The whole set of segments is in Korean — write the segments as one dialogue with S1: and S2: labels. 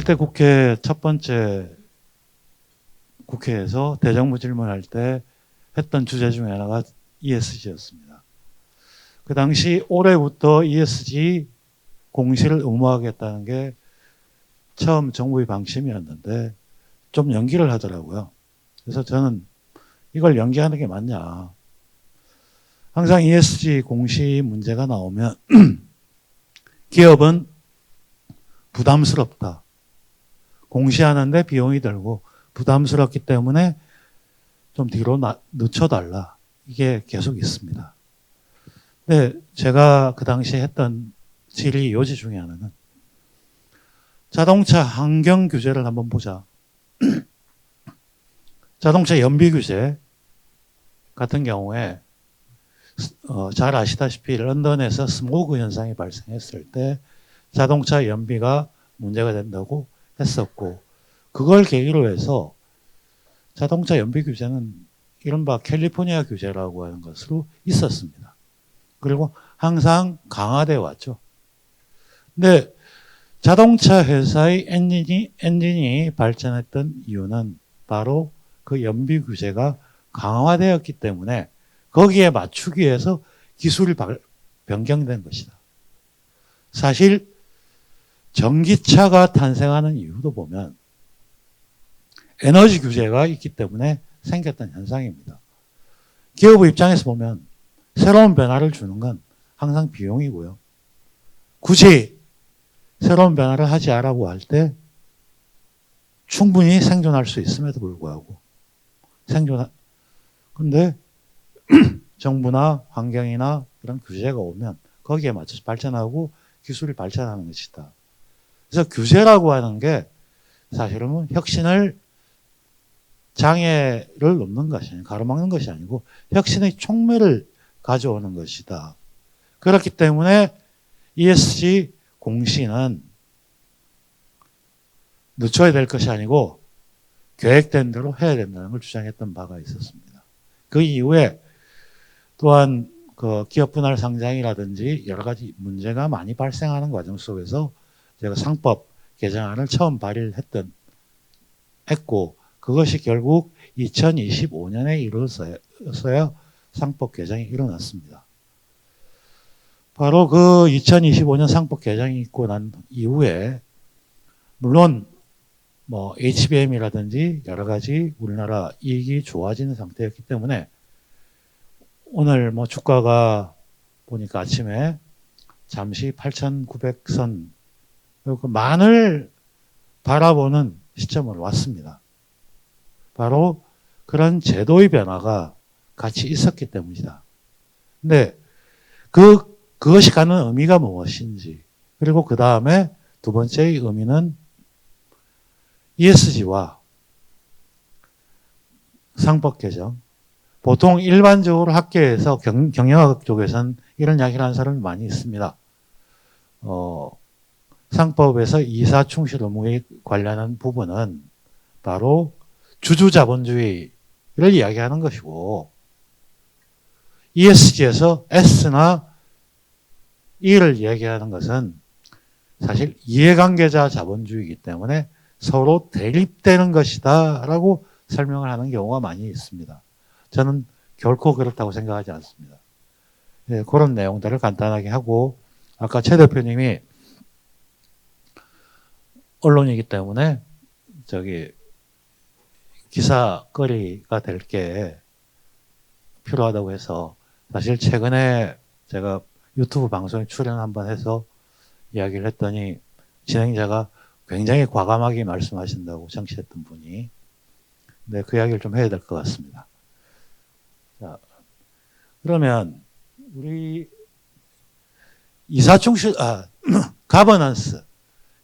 S1: 20대 국회 첫 번째 국회에서 대정부 질문할 때 했던 주제 중에 하나가 ESG였습니다. 그 당시 올해부터 ESG 공시를 의무화하겠다는 게 처음 정부의 방침이었는데 좀 연기를 하더라고요. 그래서 저는 이걸 연기하는 게 맞냐. 항상 ESG 공시 문제가 나오면 기업은 부담스럽다. 공시하는데 비용이 들고 부담스럽기 때문에 좀 뒤로 늦춰달라. 이게 계속 있습니다. 근데 제가 그 당시에 했던 질의 요지 중에 하나는 자동차 환경 규제를 한번 보자. 자동차 연비 규제 같은 경우에 잘 아시다시피 런던에서 스모그 현상이 발생했을 때 자동차 연비가 문제가 된다고 했었고 그걸 계기로 해서 자동차 연비 규제는 이른바 캘리포니아 규제라고 하는 것으로 있었습니다. 그리고 항상 강화되어 왔죠. 근데 자동차 회사의 엔진이 발전했던 이유는 바로 그 연비 규제가 강화되었기 때문에 거기에 맞추기 위해서 기술이 변경된 것이다. 사실 전기차가 탄생하는 이유도 보면 에너지 규제가 있기 때문에 생겼던 현상입니다. 기업의 입장에서 보면 새로운 변화를 주는 건 항상 비용이고요. 굳이 새로운 변화를 하지 않으라고 할 때 충분히 생존할 수 있음에도 불구하고 근데 정부나 환경이나 그런 규제가 오면 거기에 맞춰서 발전하고 기술이 발전하는 것이다. 그래서 규제라고 하는 게 사실은 혁신을 장애를 넘는 것이 아니고 가로막는 것이 아니고 혁신의 촉매를 가져오는 것이다. 그렇기 때문에 ESG 공시는 늦춰야 될 것이 아니고 계획된 대로 해야 된다는 걸 주장했던 바가 있었습니다. 그 이후에 또한 그 기업 분할 상장이라든지 여러 가지 문제가 많이 발생하는 과정 속에서 제가 상법 개정안을 처음 발의를 했고 그것이 결국 2025년에 이루어서야 상법 개정이 일어났습니다. 바로 그 2025년 상법 개정이 있고 난 이후에 물론 뭐 HBM이라든지 여러 가지 우리나라 이익이 좋아지는 상태였기 때문에 오늘 뭐 주가가 보니까 아침에 잠시 8,900선 만을 바라보는 시점으로 왔습니다. 바로 그런 제도의 변화가 같이 있었기 때문이다. 근데 그것이 갖는 의미가 무엇인지 그리고 그 다음에 두 번째의 의미는 ESG와 상법 개정 보통 일반적으로 학계에서 경영학 쪽에서는 이런 이야기를 하는 사람이 많이 있습니다. 상법에서 이사 충실 의무에 관련한 부분은 바로 주주자본주의를 이야기하는 것이고 ESG에서 S나 E를 이야기하는 것은 사실 이해관계자 자본주의이기 때문에 서로 대립되는 것이다 라고 설명을 하는 경우가 많이 있습니다. 저는 결코 그렇다고 생각하지 않습니다. 네, 그런 내용들을 간단하게 하고 아까 최 대표님이 언론이기 때문에 기사거리가 될 게 필요하다고 해서 사실 최근에 제가 유튜브 방송에 출연 한번 해서 이야기를 했더니 진행자가 굉장히 과감하게 말씀하신다고 정치했던 분이 네, 그 이야기를 좀 해야 될 것 같습니다. 자, 그러면 우리 이사충실 가버넌스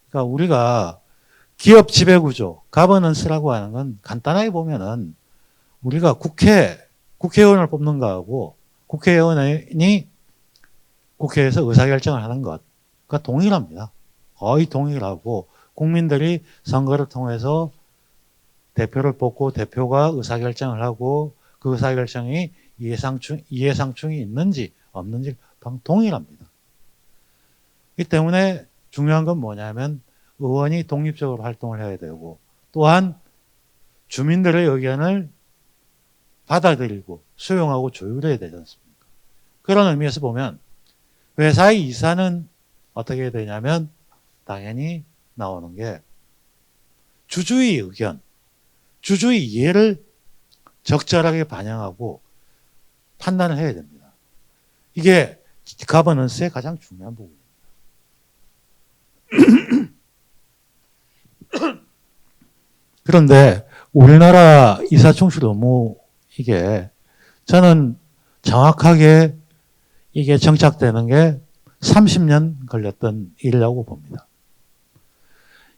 S1: 그러니까 우리가 기업 지배구조 가버넌스라고 하는 건 간단하게 보면은 우리가 국회의원을 뽑는 거하고 국회의원이 국회에서 의사결정을 하는 것과 동일합니다. 거의 동일하고 국민들이 선거를 통해서 대표를 뽑고 대표가 의사결정을 하고 그 의사결정이 이해상충이 있는지 없는지 동일합니다. 이 때문에 중요한 건 뭐냐면 의원이 독립적으로 활동을 해야 되고 또한 주민들의 의견을 받아들이고 수용하고 조율해야 되지 않습니까? 그런 의미에서 보면 회사의 이사는 어떻게 되냐면 당연히 나오는 게 주주의 의견, 주주의 이해를 적절하게 반영하고 판단을 해야 됩니다. 이게 가버넌스의 가장 중요한 부분입니다. 그런데 우리나라 이사충실 의무 이게 저는 정확하게 이게 정착되는 게 30년 걸렸던 일이라고 봅니다.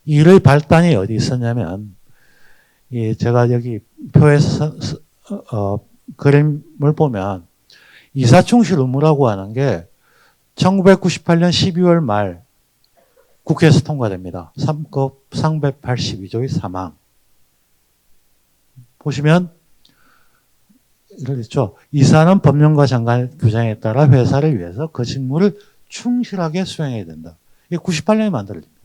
S1: 일의 발단이 어디 있었냐면 제가 여기 표에서 그림을 보면 이사충실 의무라고 하는 게 1998년 12월 말 국회에서 통과됩니다. 3급 382조의 3항. 보시면 이렇죠. 이사는 법령과 장관 규정에 따라 회사를 위해서 그 직무를 충실하게 수행해야 된다. 이게 98년에 만들어집니다.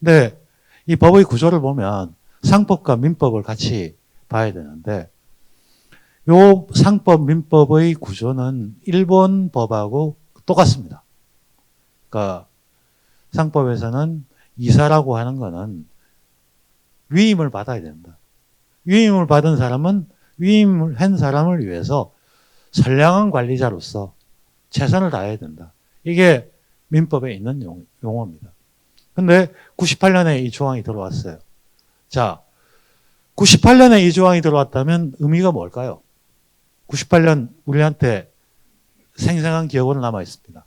S1: 근데 이 법의 구조를 보면 상법과 민법을 같이 봐야 되는데 요 상법, 민법의 구조는 일본 법하고 똑같습니다. 그러니까 상법에서는 이사라고 하는 거는 위임을 받아야 된다. 위임을 받은 사람은 위임을 한 사람을 위해서 선량한 관리자로서 최선을 다해야 된다. 이게 민법에 있는 용어입니다. 근데 98년에 이 조항이 들어왔어요. 자, 98년에 이 조항이 들어왔다면 의미가 뭘까요? 98년 우리한테 생생한 기억으로 남아 있습니다.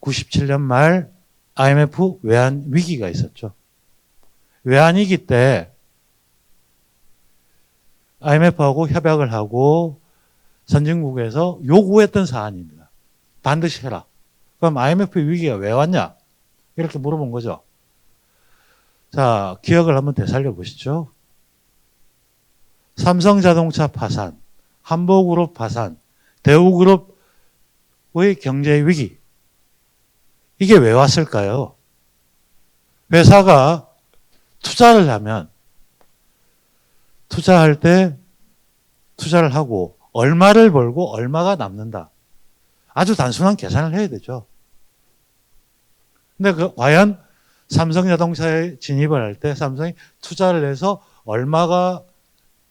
S1: 97년 말 IMF 외환 위기가 있었죠. 외환 위기 때 IMF하고 협약을 하고 선진국에서 요구했던 사안입니다. 반드시 해라. 그럼 IMF 위기가 왜 왔냐? 이렇게 물어본 거죠. 자, 기억을 한번 되살려 보시죠. 삼성자동차 파산, 한보그룹 파산, 대우그룹의 경제 위기. 이게 왜 왔을까요? 회사가 투자를 하면 투자할 때 투자를 하고 얼마를 벌고 얼마가 남는다. 아주 단순한 계산을 해야 되죠. 근데 과연 삼성자동차에 진입을 할 때 삼성이 투자를 해서 얼마가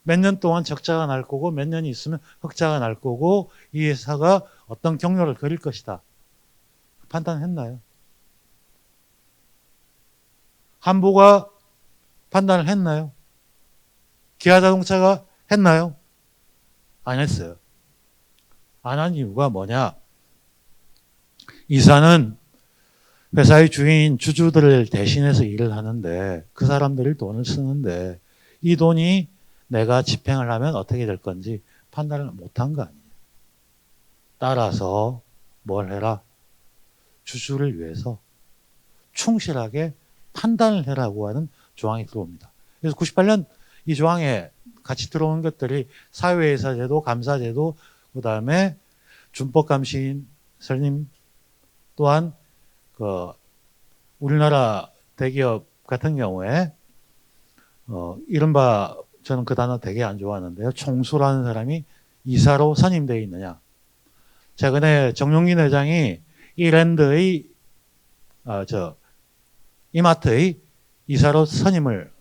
S1: 몇 년 동안 적자가 날 거고 몇 년이 있으면 흑자가 날 거고 이 회사가 어떤 경로를 그릴 것이다. 판단했나요? 한보가 판단을 했나요? 기아자동차가 했나요? 안 했어요. 안 한 이유가 뭐냐? 이사는 회사의 주인, 주주들을 대신해서 일을 하는데 그 사람들이 돈을 쓰는데 이 돈이 내가 집행을 하면 어떻게 될 건지 판단을 못한 거 아니에요. 따라서 뭘 해라? 주주를 위해서 충실하게 판단을 해라고 하는 조항이 들어옵니다. 그래서 98년 이 조항에 같이 들어온 것들이 사회이사제도, 감사제도, 그 다음에 준법감시인 설님 또한 우리나라 대기업 같은 경우에 이른바 저는 그 단어 되게 안 좋아하는데요. 총수라는 사람이 이사로 선임되어 있느냐. 최근에 정용진 회장이 이랜드의 이마트의 이사로 선임을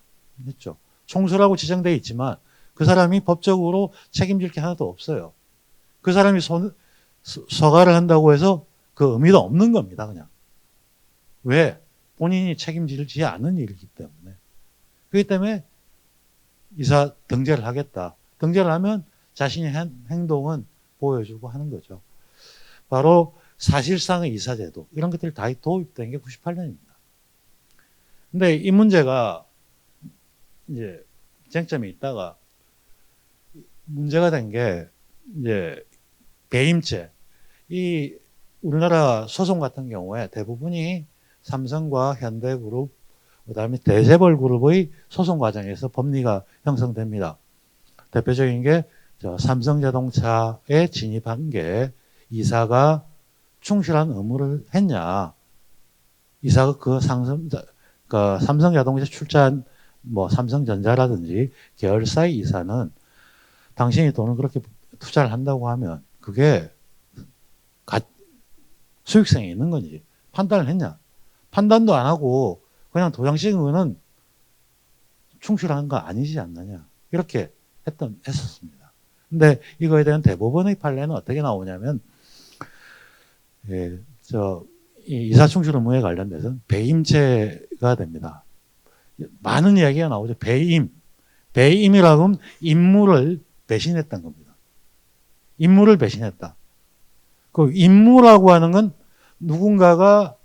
S1: 했죠. 총수라고 지정되어 있지만 그 사람이 법적으로 책임질 게 하나도 없어요. 그 사람이 서가를 한다고 해서 그 의미도 없는 겁니다. 그냥. 왜? 본인이 책임지지 않은 일이기 때문에. 그렇기 때문에 이사 등재를 하겠다. 등재를 하면 자신의 행동은 보여주고 하는 거죠. 바로 사실상의 이사제도 이런 것들이 다 도입된 게 98년입니다. 근데 이 문제가 이제 쟁점이 있다가 문제가 된 게 이제 배임죄. 이 우리나라 소송 같은 경우에 대부분이 삼성과 현대그룹, 그다음에 대재벌그룹의 소송 과정에서 법리가 형성됩니다. 대표적인 게 삼성자동차에 진입한 게 이사가 충실한 의무를 했냐, 이사가 그러니까 삼성자동차 출자한 뭐 삼성전자라든지 계열사의 이사는 당신이 돈을 그렇게 투자를 한다고 하면 그게 수익성이 있는 건지 판단을 했냐? 판단도 안 하고 그냥 도장 찍은 거는 충실한 거 아니지 않느냐? 이렇게 했었습니다. 근데 이거에 대한 대법원의 판례는 어떻게 나오냐면, 예, 이 이사충실 의무에 관련돼서는 배임죄가 됩니다. 많은 이야기가 나오죠. 배임. 배임이라고 하면 임무를 배신했다는 겁니다. 임무를 배신했다. 그 임무라고 하는 건 누군가가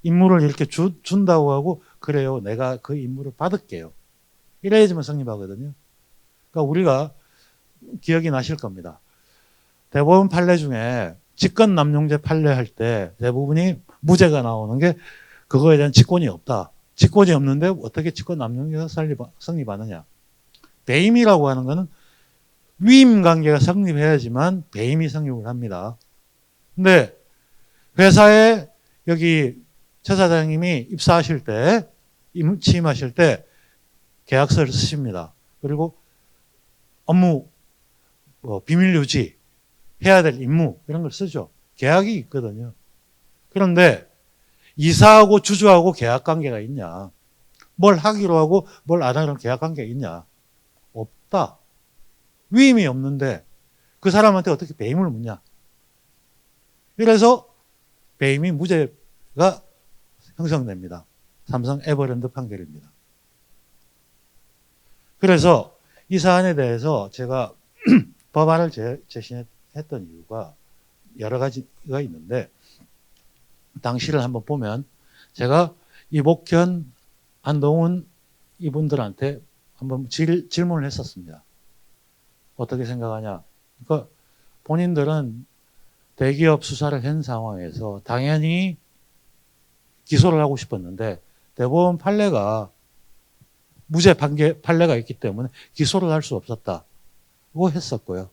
S1: 임무를 이렇게 준다고 하고, 그래요, 내가 그 임무를 받을게요, 이래야지만 성립하거든요. 그러니까 우리가 기억이 나실 겁니다. 대법원 판례 중에 직권남용죄 판례할 때 대부분이 무죄가 나오는 게 그거에 대한 직권이 없다. 직권이 없는데 어떻게 직권남용죄가 성립하느냐. 배임이라고 하는 거는 위임 관계가 성립해야지만 배임이 성립을 합니다. 근데 회사에 여기 최 사장님이 입사하실 때, 취임하실 때 계약서를 쓰십니다. 그리고 업무 비밀 유지, 해야 될 임무 이런 걸 쓰죠. 계약이 있거든요. 그런데 이사하고 주주하고 계약 관계가 있냐? 뭘 하기로 하고 뭘 안 하기로 계약 관계가 있냐? 없다. 위임이 없는데 그 사람한테 어떻게 배임을 묻냐? 이래서 배임이 무죄가 형성됩니다. 삼성 에버랜드 판결입니다. 그래서 이 사안에 대해서 제가 법안을 제시했던 이유가 여러 가지가 있는데, 당시를 한번 보면 제가 이복현, 한동훈 이분들한테 한번 질문을 했었습니다. 어떻게 생각하냐? 그러니까 본인들은 대기업 수사를 한 상황에서 당연히 기소를 하고 싶었는데 대법원 판례가 무죄 판례가 있기 때문에 기소를 할 수 없었다고 했었고요.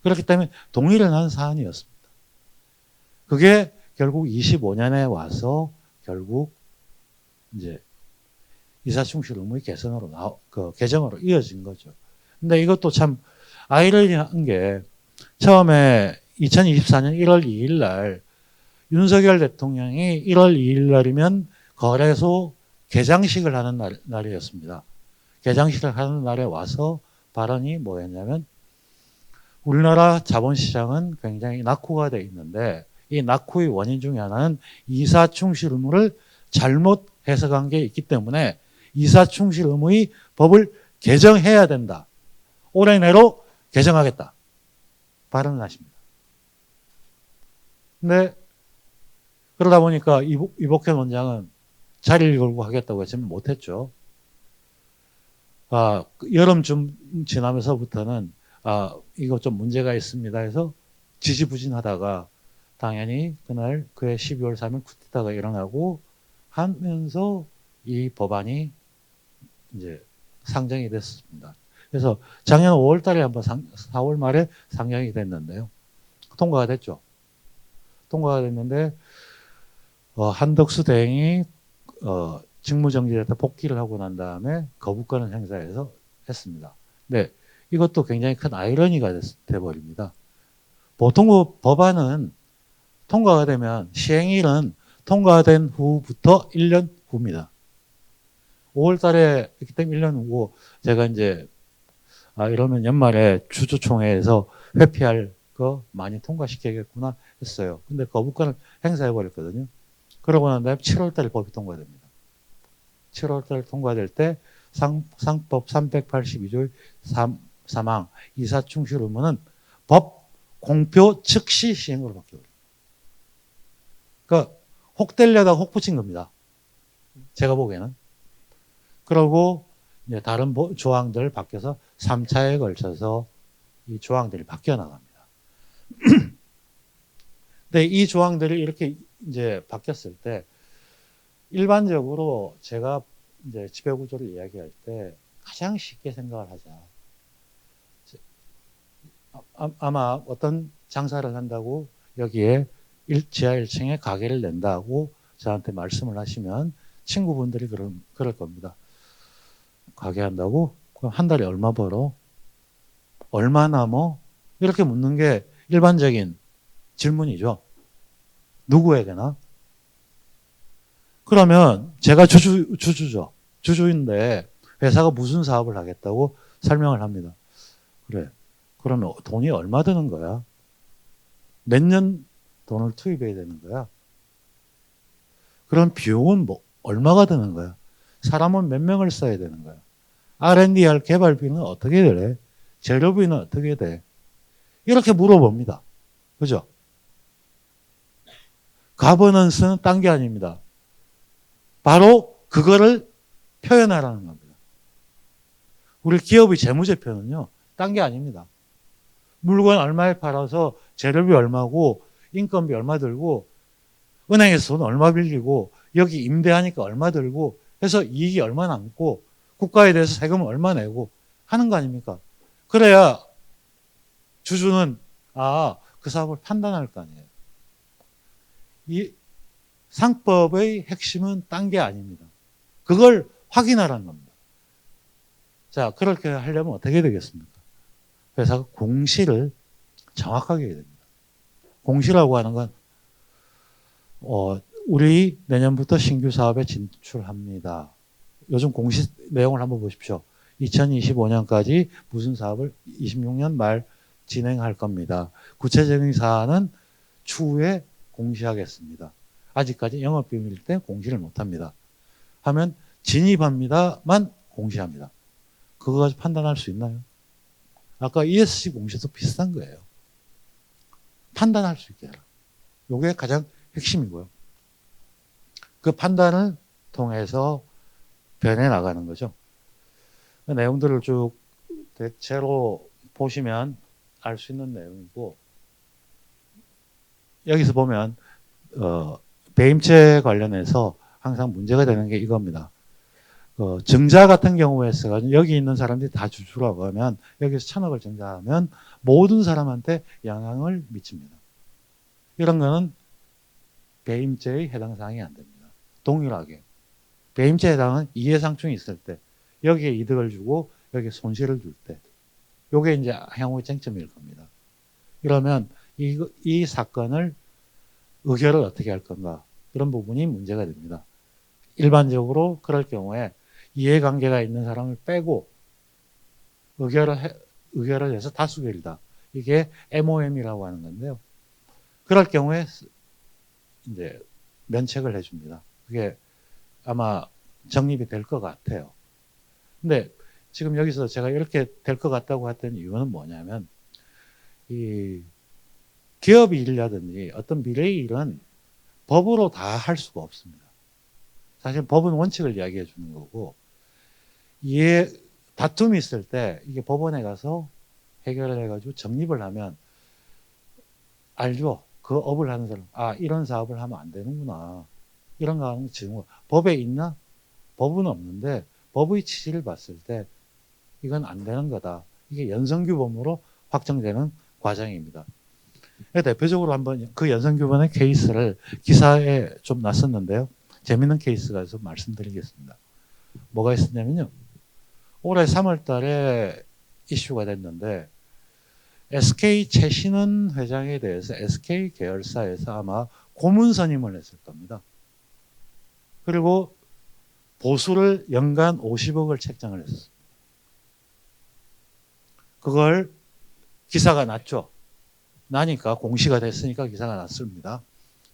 S1: 그렇기 때문에 동의를 한 사안이었습니다. 그게 결국 25년에 와서 결국 이제 이사충실 의무의 개정으로 이어진 거죠. 근데 이것도 참 아이러니한 게, 처음에 2024년 1월 2일 날 윤석열 대통령이 1월 2일 날이면 거래소 개장식을 하는 날이었습니다. 개장식을 하는 날에 와서 발언이 뭐였냐면, 우리나라 자본시장은 굉장히 낙후가 되어 있는데 이 낙후의 원인 중에 하나는 이사충실 의무를 잘못 해석한 게 있기 때문에 이사충실 의무의 법을 개정해야 된다. 올해 내로 개정하겠다. 발언을 하십니다. 근데 그러다 보니까 이복현 원장은 자리를 걸고 하겠다고 했지만 못했죠. 여름쯤 지나면서부터는 이거 좀 문제가 있습니다 해서 지지부진하다가 당연히 그날 그해 12월 3일 쿠데타가 일어나고 하면서 이 법안이 이제 상정이 됐습니다. 그래서 작년 5월 달에 한번 4월 말에 상정이 됐는데요. 통과가 됐죠. 통과가 됐는데 한덕수 대행이 직무정지에다 복귀를 하고 난 다음에 거부권을 행사해서 했습니다. 네, 이것도 굉장히 큰 아이러니가 돼버립니다. 보통 법안은 통과가 되면 시행일은 통과된 후부터 1년 후입니다. 5월 달에 했기 때문에 1년 후고, 제가 이제 이러면 연말에 주주총회에서 회피할 거 많이 통과시켜야겠구나 했어요. 근데 거부권을 행사해버렸거든요. 그러고 난 다음에 7월 달에 법이 통과됩니다. 7월 달에 통과될 때 상법 382조의 3항 이사충실 의무는 법 공표 즉시 시행으로 바뀌어버려요. 그러니까 혹되려다가 혹 붙인 겁니다. 제가 보기에는. 그러고 이제 다른 조항들 바뀌어서 3차에 걸쳐서 이 조항들이 바뀌어 나갑니다. 근데 이 조항들이 이렇게 이제 바뀌었을 때 일반적으로 제가 이제 지배구조를 이야기할 때 가장 쉽게 생각을 하자. 아마 어떤 장사를 한다고 여기에 지하 1층에 가게를 낸다고 저한테 말씀을 하시면 친구분들이 그럴 겁니다. 가게 한다고? 그럼 한 달에 얼마 벌어? 얼마나 뭐? 이렇게 묻는 게 일반적인 질문이죠. 누구에게나? 그러면 제가 주주죠. 주주인데 회사가 무슨 사업을 하겠다고 설명을 합니다. 그래. 그러면 돈이 얼마 드는 거야? 몇 년 돈을 투입해야 되는 거야? 그럼 비용은 뭐 얼마가 드는 거야? 사람은 몇 명을 써야 되는 거야? R&D 할 개발비는 어떻게 돼? 재료비는 어떻게 돼? 이렇게 물어봅니다. 그죠? 가버넌스는 딴 게 아닙니다. 바로 그거를 표현하라는 겁니다. 우리 기업의 재무제표는요, 딴 게 아닙니다. 물건 얼마에 팔아서 재료비 얼마고, 인건비 얼마 들고, 은행에서 돈 얼마 빌리고, 여기 임대하니까 얼마 들고, 해서 이익이 얼마 남고, 국가에 대해서 세금 얼마 내고 하는 거 아닙니까? 그래야 주주는, 그 사업을 판단할 거 아니에요. 이 상법의 핵심은 딴 게 아닙니다. 그걸 확인하라는 겁니다. 자, 그렇게 하려면 어떻게 되겠습니까? 회사가 공시를 정확하게 해야 됩니다. 공시라고 하는 건 우리 내년부터 신규 사업에 진출합니다. 요즘 공시 내용을 한번 보십시오. 2025년까지 무슨 사업을 26년 말 진행할 겁니다. 구체적인 사안은 추후에 공시하겠습니다. 아직까지 영업비밀일 때 공시를 못합니다. 하면 진입합니다만 공시합니다. 그거 가지고 판단할 수 있나요? 아까 ESG 공시도 비슷한 거예요. 판단할 수 있게 해라. 이게 가장 핵심이고요. 그 판단을 통해서 변해 나가는 거죠. 그 내용들을 쭉 대체로 보시면 알 수 있는 내용이고, 여기서 보면 배임죄 관련해서 항상 문제가 되는 게 이겁니다. 증자 같은 경우에서 여기 있는 사람들이 다 주주라고 하면 여기서 1,000억을 증자하면 모든 사람한테 영향을 미칩니다. 이런 거는 배임죄의 해당 사항이 안 됩니다. 동일하게. 배임죄에 해당은 이해상충이 있을 때, 여기에 이득을 주고 여기에 손실을 줄 때, 이게 이제 향후의 쟁점일 겁니다. 이러면 이 사건을 의결을 어떻게 할 건가, 이런 부분이 문제가 됩니다. 일반적으로 그럴 경우에 이해관계가 있는 사람을 빼고 의결을 해서 다수결이다. 이게 MOM이라고 하는 건데요. 그럴 경우에 이제 면책을 해줍니다. 그게 아마 정립이 될 것 같아요. 근데 지금 여기서 제가 이렇게 될 것 같다고 했던 이유는 뭐냐면, 이 기업 일이라든지 어떤 미래의 일은 법으로 다 할 수가 없습니다. 사실 법은 원칙을 이야기해 주는 거고, 이에 다툼이 있을 때 이게 법원에 가서 해결을 해가지고 정립을 하면 알죠. 그 업을 하는 사람, 이런 사업을 하면 안 되는구나. 이런 거 하는 증거. 법에 있나? 법은 없는데 법의 취지를 봤을 때 이건 안 되는 거다. 이게 연성규범으로 확정되는 과정입니다. 대표적으로 한번 그 연성규범의 케이스를 기사에 좀 놨었는데요. 재밌는 케이스가 있어서 말씀드리겠습니다. 뭐가 있었냐면요. 올해 3월 달에 이슈가 됐는데, SK 최신은 회장에 대해서 SK 계열사에서 아마 고문 선임을 했을 겁니다. 그리고 보수를 연간 50억을 책정을 했었습니다. 그걸 기사가 났죠. 나니까 공시가 됐으니까 기사가 났습니다.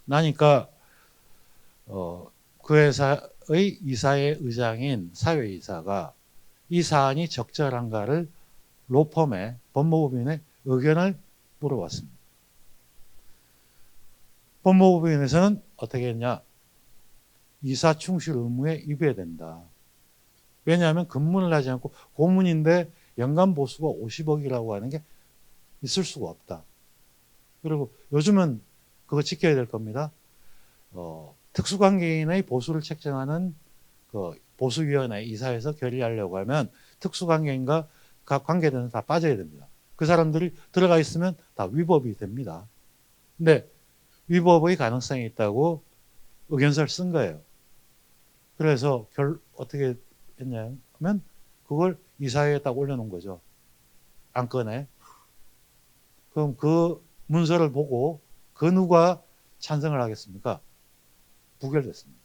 S1: 나니까 그 회사의 이사의 의장인 사회이사가 이 사안이 적절한가를 로펌의 법무법인의 의견을 물어봤습니다. 법무법인에서는 어떻게 했냐? 이사 충실 의무에 위배된다. 왜냐하면 근무를 하지 않고 고문인데 연간 보수가 50억이라고 하는 게 있을 수가 없다. 그리고 요즘은 그거 지켜야 될 겁니다. 특수관계인의 보수를 책정하는 그 보수위원회 이사에서 결의하려고 하면 특수관계인과 각 관계자는 다 빠져야 됩니다. 그 사람들이 들어가 있으면 다 위법이 됩니다. 근데 위법의 가능성이 있다고 의견서를 쓴 거예요. 그래서 어떻게 했냐면 그걸 이사회에 딱 올려놓은 거죠. 안건에. 그럼 그 문서를 보고 그 누가 찬성을 하겠습니까? 부결됐습니다.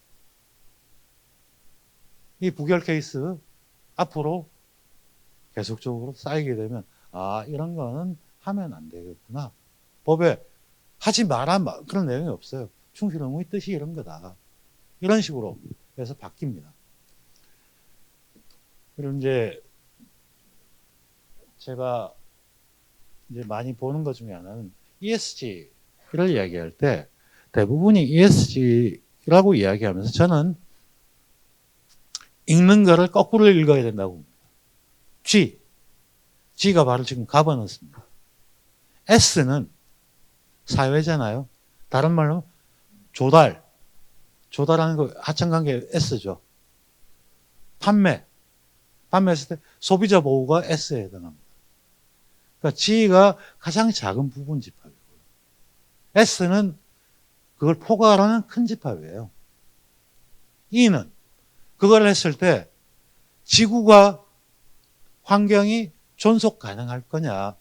S1: 이 부결 케이스 앞으로 계속적으로 쌓이게 되면 이런 거는 하면 안 되겠구나. 법에 하지 마라 그런 내용이 없어요. 충실 의무의 뜻이 이런 거다. 이런 식으로 해서 바뀝니다. 그리고 이제 제가 이제 많이 보는 것 중에 하나는 ESG를 이야기할 때 대부분이 ESG라고 이야기하면서 저는 읽는 거를 거꾸로 읽어야 된다고 봅니다. G가 바로 지금 가버넌스입니다. S는 사회잖아요. 다른 말로 조달하는 거 하청관계 S죠. 판매했을 때 소비자 보호가 S에 해당합니다. 그러니까 G가 가장 작은 부분 집합이고요. S는 그걸 포괄하는 큰 집합이에요. E는 그걸 했을 때 지구가 환경이 존속 가능할 거냐를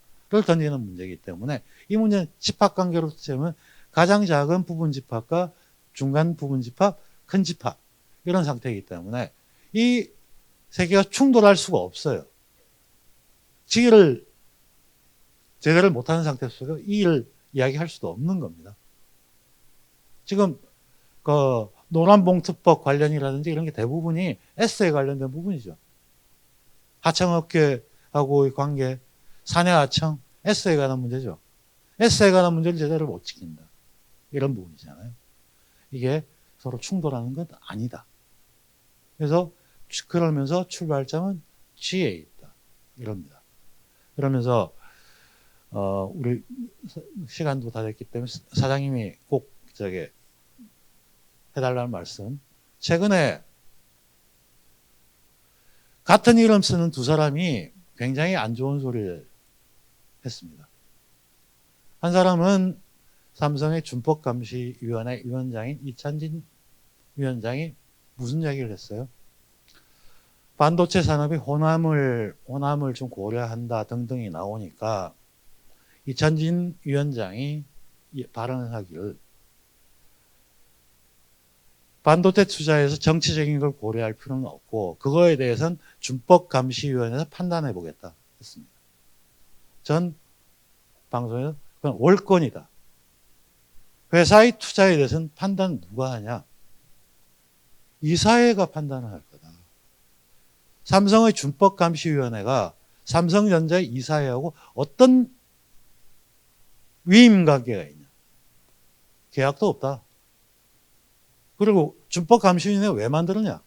S1: 던지는 문제이기 때문에 이 문제는 집합관계로 치면 가장 작은 부분 집합과 중간 부분 집합, 큰 집합 이런 상태이기 때문에 이 세 개가 충돌할 수가 없어요. G를 제대로 못하는 상태에서 E를 이야기할 수도 없는 겁니다. 지금 그 노란봉투법 관련이라든지 이런 게 대부분이 S에 관련된 부분이죠. 하청업계하고의 관계, 사내하청, S에 관한 문제죠. S에 관한 문제를 제대로 못 지킨다. 이런 부분이잖아요. 이게 서로 충돌하는 건 아니다. 그래서 그러면서 출발점은 G에 있다. 이럽니다. 그러면서 우리 시간도 다 됐기 때문에 사장님이 꼭 해달라는 말씀. 최근에 같은 이름 쓰는 두 사람이 굉장히 안 좋은 소리를 했습니다. 한 사람은 삼성의 준법감시위원회 위원장인 이찬진 위원장이 무슨 얘기를 했어요? 반도체 산업이 호남을 좀 고려한다 등등이 나오니까 이찬진 위원장이 발언을 하기를 반도체 투자에서 정치적인 걸 고려할 필요는 없고 그거에 대해서는 준법감시위원회에서 판단해 보겠다 했습니다. 전 방송에서 그건 월권이다. 회사의 투자에 대해서는 판단 누가 하냐? 이사회가 판단을 할 거다. 삼성의 준법감시위원회가 삼성전자의 이사회하고 어떤 위임관계가 있냐? 계약도 없다. 그리고 준법감시위원회 왜 만들었냐?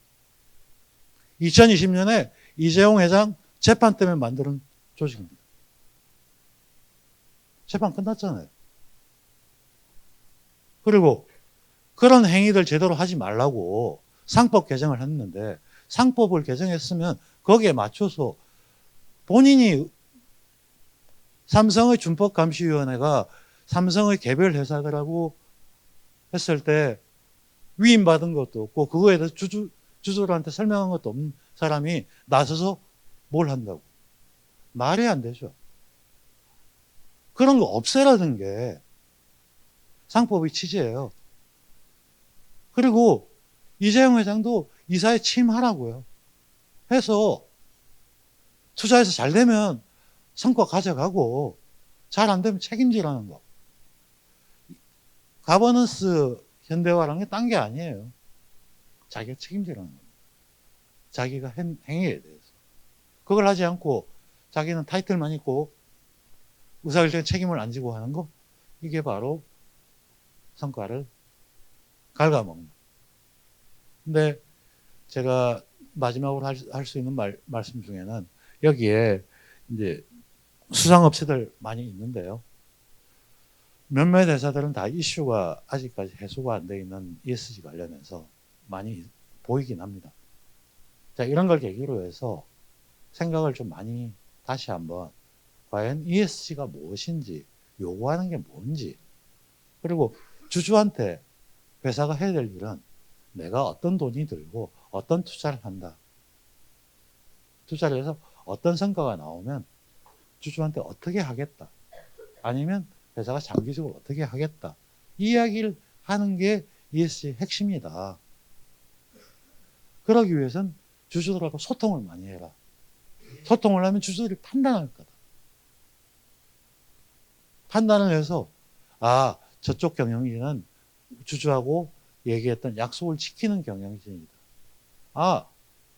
S1: 2020년에 이재용 회장 재판 때문에 만드는 조직입니다. 재판 끝났잖아요. 그리고 그런 행위들 제대로 하지 말라고 상법 개정을 했는데 상법을 개정했으면 거기에 맞춰서 본인이 삼성의 준법감시위원회가 삼성의 개별 회사들하고 했을 때 위임받은 것도 없고 그거에 대해서 주주들한테 설명한 것도 없는 사람이 나서서 뭘 한다고. 말이 안 되죠. 그런 거 없애라는 게 상법의 취지예요. 그리고 이재용 회장도 이사에 취임하라고요. 해서 투자해서 잘 되면 성과 가져가고 잘 안 되면 책임지라는 거. 가버넌스 현대화라는 게 딴 게 아니에요. 자기가 책임지라는 겁니다. 자기가 행위에 대해서. 그걸 하지 않고 자기는 타이틀만 있고 의사결정 책임을 안 지고 하는 거, 이게 바로 성과를 갉아먹는. 근데 제가 마지막으로 할 수 있는 말씀 중에는 여기에 이제 수상업체들 많이 있는데요. 몇몇 회사들은 다 이슈가 아직까지 해소가 안 돼 있는 ESG 관련해서 많이 보이긴 합니다. 자, 이런 걸 계기로 해서 생각을 좀 많이 다시 한번 과연 ESG가 무엇인지, 요구하는 게 뭔지, 그리고 주주한테 회사가 해야 될 일은 내가 어떤 돈이 들고 어떤 투자를 한다. 투자를 해서 어떤 성과가 나오면 주주한테 어떻게 하겠다. 아니면 회사가 장기적으로 어떻게 하겠다. 이 이야기를 하는 게 ESG의 핵심이다. 그러기 위해서는 주주들하고 소통을 많이 해라. 소통을 하면 주주들이 판단할 거다. 판단을 해서 아, 저쪽 경영진은 주주하고 얘기했던 약속을 지키는 경영진이다. 아,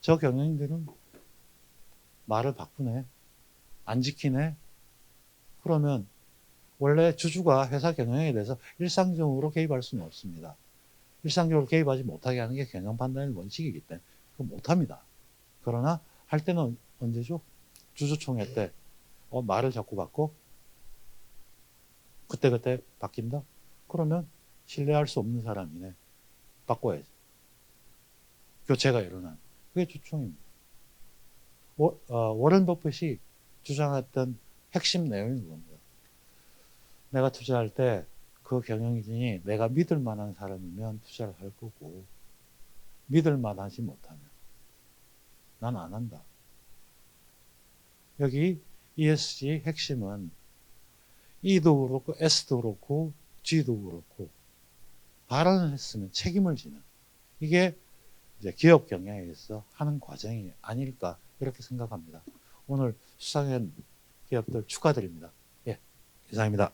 S1: 저 경영진들은 말을 바꾸네. 안 지키네. 그러면 원래 주주가 회사 경영에 대해서 일상적으로 개입할 수는 없습니다. 일상적으로 개입하지 못하게 하는 게 경영 판단의 원칙이기 때문에 그거 못합니다. 그러나 할 때는 언제죠? 주주총회 때 말을 자꾸 바꿔? 그때그때 바뀐다? 그러면 신뢰할 수 없는 사람이네. 바꿔야지. 교체가 일어나는. 그게 주총입니다. 워런 버핏이 주장했던 핵심 내용이 그겁니다. 내가 투자할 때 그 경영진이 내가 믿을 만한 사람이면 투자를 할 거고 믿을 만하지 못하면 난 안 한다. 여기 ESG 핵심은 E도 그렇고 S도 그렇고 G도 그렇고 발언을 했으면 책임을 지는 이게 이제 기업 경영에서 하는 과정이 아닐까 이렇게 생각합니다. 오늘 수상한 기업들 축하드립니다. 예, 이상입니다.